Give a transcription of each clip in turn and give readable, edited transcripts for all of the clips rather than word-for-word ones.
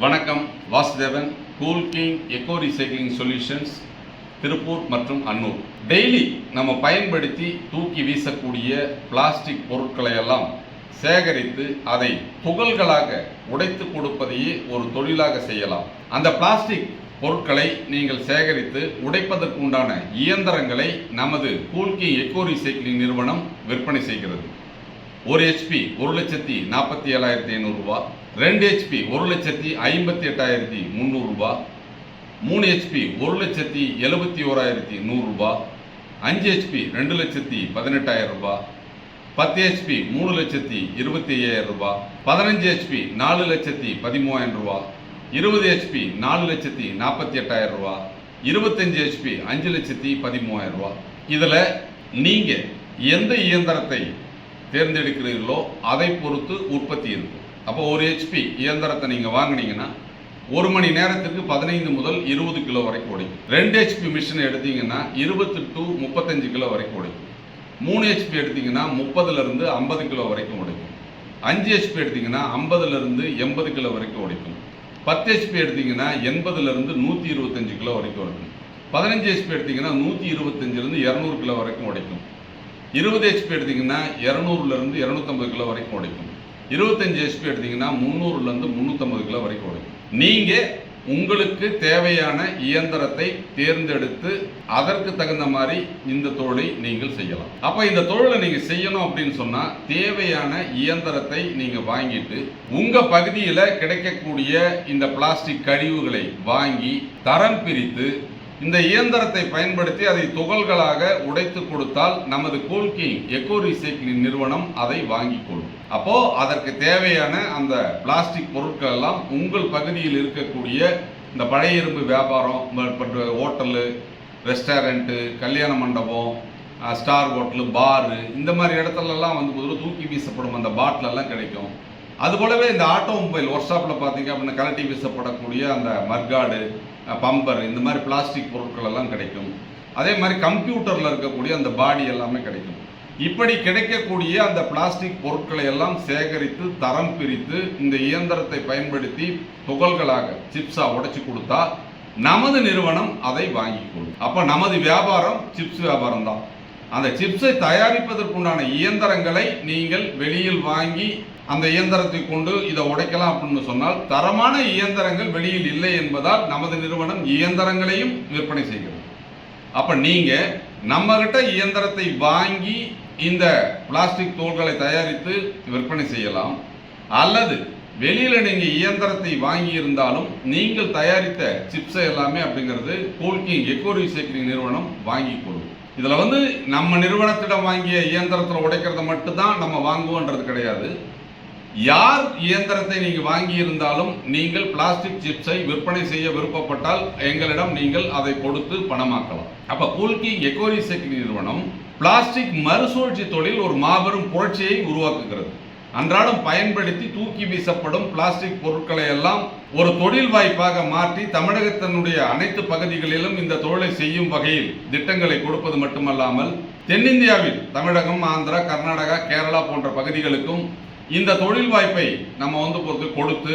வணக்கம். Vasudevan, cool king echo recycling solutions, Tiruppur மற்றும் Annur. Daily நம்ம பயன்படுத்தி தூக்கி வீசக்கூடிய பிளாஸ்டிக் பொருட்களை எல்லாம் சேகரித்து அதை துகள்களாக உடைத்து கொடுப்பதையே ஒரு தொழிலாக செய்யலாம். அந்த பிளாஸ்டிக் பொருட்களை நீங்கள் சேகரித்து உடைப்பதற்கு உண்டான இயந்திரங்களை நமது கூல் கிங் எக்கோ ரீசைக்ளிங் நிறுவனம் விற்பனை செய்கிறது. 1 HP 1,47,500 ரூபாய், 2 HP 1,58,300 ரூபாய், 3 HP 1,71,100 ரூபாய், 5 HP 2,18,000 ரூபாய், 10 HP 3,25,000 ரூபாய், 15 HP 4,13,000 ரூபாய், 20 HP 4,48,000 ரூபாய், 25 HP 5,13,000 ரூபாய். இதில் நீங்கள் எந்த இயந்திரத்தை தேர்ந்தெடுக்கிறீர்களோ அதை பொறுத்து உற்பத்தி இருக்கும். அப்போ 1 HP இயந்திரத்தை நீங்கள் வாங்கினீங்கன்னா 1 மணி நேரத்துக்கு 15 முதல் 20 கிலோ வரைக்கும் உடைக்கும். 2 HP மிஷின் எடுத்தீங்கன்னா 20 to 35 கிலோ வரைக்கும் உடைக்கும். 3 HP எடுத்தீங்கன்னா 30லிருந்து 50 கிலோ வரைக்கும் உடைக்கும். 5 HP எடுத்தீங்கன்னா 50லிருந்து 80 கிலோ வரைக்கும் உடைக்கும். 10 HP எடுத்தீங்கன்னா 80லிருந்து 125 கிலோ வரைக்கும் உடைக்கும். 15 HP எடுத்தீங்கன்னா 125லிருந்து 200 கிலோ வரைக்கும் உடைக்கும். 20 HP எடுத்தீங்கன்னா 200லிருந்து 250 கிலோ வரைக்கும் உடைக்கும். 25 HP எடுத்தீங்கன்னா 300லிருந்து 350 கிலோ வரைக்கும் உடைக்கும். நீங்கள் உங்களுக்கு தேவையான இயந்திரத்தை தேர்ந்தெடுத்து அதற்கு தகுந்த மாதிரி இந்த தொழிலை நீங்கள் செய்யலாம். அப்போ இந்த தொழிலை நீங்கள் செய்யணும் அப்படின்னு சொன்னால் தேவையான இயந்திரத்தை நீங்கள் வாங்கிட்டு உங்கள் பகுதியில் கிடைக்கக்கூடிய இந்த பிளாஸ்டிக் கழிவுகளை வாங்கி தரம் பிரித்து இந்த இயந்திரத்தை பயன்படுத்தி அதை துகள்களாக உடைத்து கொடுத்தால் நமது கூல் கிங் எக்கோ ரீசைக்ளிங் நிறுவனம் அதை வாங்கிக் கொள்ளும். அப்போ அதற்கு தேவையான அந்த பிளாஸ்டிக் பொருட்கள் எல்லாம் உங்கள் பகுதியில் இருக்கக்கூடிய இந்த பழைய இரும்பு வியாபாரம், ஹோட்டலு, ரெஸ்டாரண்ட்டு, கல்யாண மண்டபம், ஸ்டார் ஹோட்டலு, பாரு, இந்த மாதிரி இடத்துலலாம் வந்து தூக்கி வீசப்படும் அந்த பாட்டில் எல்லாம் கிடைக்கும். அதுபோலவே இந்த ஆட்டோமொபைல் ஒர்க் ஷாப்பில் பார்த்தீங்க அப்படின்னா கலட்டி வீசப்படக்கூடிய அந்த மர்காடு, பம்பர், இந்த மாதிரி பிளாஸ்டிக் பொருட்கள் எல்லாம் கிடைக்கும். அதே மாதிரி கம்ப்யூட்டரில் இருக்கக்கூடிய அந்த பாடி எல்லாமே கிடைக்கும். இப்படி கிடைக்கக்கூடிய அந்த பிளாஸ்டிக் பொருட்களை எல்லாம் சேகரித்து தரம் பிரித்து இந்த இயந்திரத்தை பயன்படுத்தி துகள்களாக சிப்ஸாக உடைச்சி கொடுத்தா நமது நிறுவனம் அதை வாங்கி கொள்ளும். அப்போ நமது வியாபாரம் சிப்ஸ் வியாபாரம் தான். அந்த சிப்ஸை தயாரிப்பதற்குண்டான இயந்திரங்களை நீங்கள் வெளியில் வாங்கி அந்த இயந்திரத்தை கொண்டு இதை உடைக்கலாம் அப்படின்னு சொன்னால் தரமான இயந்திரங்கள் வெளியில் இல்லை என்பதால் நமது நிறுவனம் இயந்திரங்களையும் விற்பனை செய்கிறது. அப்போ நீங்கள் நம்மகிட்ட இயந்திரத்தை வாங்கி இந்த பிளாஸ்டிக் தோல்களை தயாரித்து விற்பனை செய்யலாம். அல்லது வெளியில் நீங்கள் இயந்திரத்தை வாங்கி இருந்தாலும் நீங்கள் தயாரித்த சிப்ஸை எல்லாமே அப்படிங்கிறது கூல் கிங் எக்கோ ரீசைக்ளிங் நிறுவனம் வாங்கி கொள்ளும். இதில் வந்து நம்ம நிறுவனத்திடம் வாங்கிய இயந்திரத்தில் உடைக்கிறத மட்டும்தான் நம்ம வாங்குவோன்றது கிடையாது. யார் இயந்திரத்தை நீங்கள் வாங்கி இருந்தாலும் நீங்கள் பிளாஸ்டிக் சிப்ஸை விற்பனை செய்ய விருப்பப்பட்டால் எங்களிடம் நீங்கள் அதை கொடுத்து பணமாக்கலாம். அப்போ கூல் கிங் எக்கோ ரீசைக்ளிங் நிறுவனம் பிளாஸ்டிக் மறுசுழற்சி தொழில் ஒரு மாபெரும் புரட்சியை உருவாக்குகிறது. அன்றாடம் பயன்படுத்தி தூக்கி வீசப்படும் பிளாஸ்டிக் பொருட்களை எல்லாம் ஒரு தொழில் வாய்ப்பாக மாற்றி தமிழகத்தினுடைய அனைத்து பகுதிகளிலும் இந்த தொழிலை செய்யும் வகையில் திட்டங்களை கொடுப்பது மட்டுமல்லாமல் தென்னிந்தியாவில் தமிழகம், ஆந்திரா, கர்நாடகா, கேரளா போன்ற பகுதிகளுக்கும் இந்த தொழில் வாய்ப்பை நம்ம கொடுத்து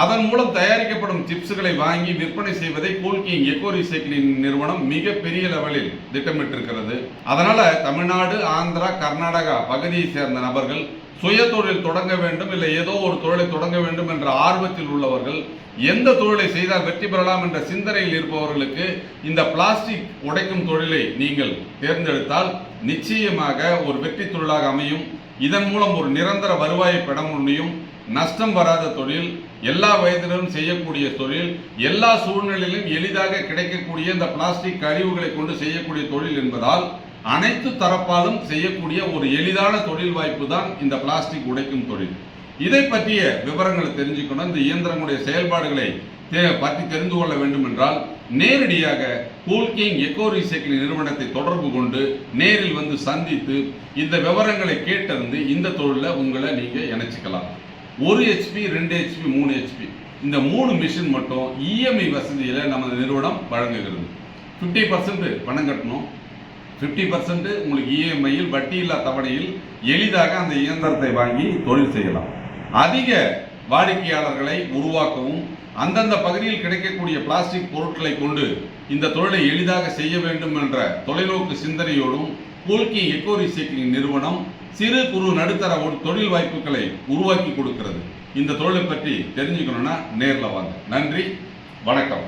அதன் மூலம் தயாரிக்கப்படும் சிப்ஸ்களை வாங்கி விற்பனை செய்வதை கூல் கிங் எக்கோ ரீசைக்ளிங் நிறுவனம் மிக பெரிய லெவலில் திட்டமிட்டிருக்கிறது. அதனால தமிழ்நாடு, ஆந்திரா, கர்நாடகா பகுதியை சேர்ந்த நபர்கள் சுய தொழில் தொடங்க வேண்டும், இல்லை ஏதோ ஒரு தொழிலை தொடங்க வேண்டும் என்ற ஆர்வத்தில் உள்ளவர்கள், எந்த தொழிலை செய்தால் வெற்றி பெறலாம் என்ற சிந்தனையில் இருப்பவர்களுக்கு இந்த பிளாஸ்டிக் உடைக்கும் தொழிலை நீங்கள் தேர்ந்தெடுத்தால் நிச்சயமாக ஒரு வெற்றி தொழிலாக அமையும். இதன் மூலம் ஒரு நிரந்தர வருவாயை பெற முடியும். நஷ்டம் வராத தொழில், எல்லா வயதிலும் செய்யக்கூடிய தொழில், எல்லா சூழ்நிலையிலும் எளிதாக கிடைக்கக்கூடிய இந்த பிளாஸ்டிக் கழிவுகளை கொண்டு செய்யக்கூடிய தொழில் என்பதால் அனைத்து தரப்பாலும் செய்யக்கூடிய ஒரு எளிதான தொழில் வாய்ப்பு தான் இந்த பிளாஸ்டிக் உடைக்கும் தொழில். இதை பற்றிய விவரங்களை தெரிஞ்சுக்கணும், இந்த இயந்திரங்களுடைய செயல்பாடுகளை பற்றி தெரிந்து கொள்ள வேண்டும் என்றால் நேரடியாக கூல் கிங் எக்கோ ரீசைக்ளிங் நிறுவனத்தை தொடர்பு கொண்டு நேரில் வந்து சந்தித்து இந்த விவரங்களை கேட்டறிந்து இந்த தொழிலில் உங்களை நீங்கள் இணைச்சிக்கலாம். 1 HP 2 HP 3 HP இந்த 3 மிஷின் மட்டும் EMI வசதியில் நமது நிறுவனம் வழங்குகிறது. 50% பணம் கட்டணும், 50% உங்களுக்கு EMIயில் வட்டியில்லா தவணையில் எளிதாக அந்த இயந்திரத்தை வாங்கி தொழில் செய்யலாம். அதிக வாடிக்கையாளர்களை உருவாக்கவும் அந்தந்த பகுதியில் கிடைக்கக்கூடிய பிளாஸ்டிக் பொருட்களை கொண்டு இந்த தொழிலை எளிதாக செய்ய வேண்டும் என்ற தொலைநோக்கு சிந்தனையோடும் கோல்கி எக்கோ ரீசைக்கிளிங் நிறுவனம் சிறு குறு நடுத்தர தொழில் வாய்ப்புகளை உருவாக்கி கொடுக்கிறது. இந்த தொழிலை பற்றி தெரிஞ்சுக்கணும்னா நேரில் வாங்க. நன்றி, வணக்கம்.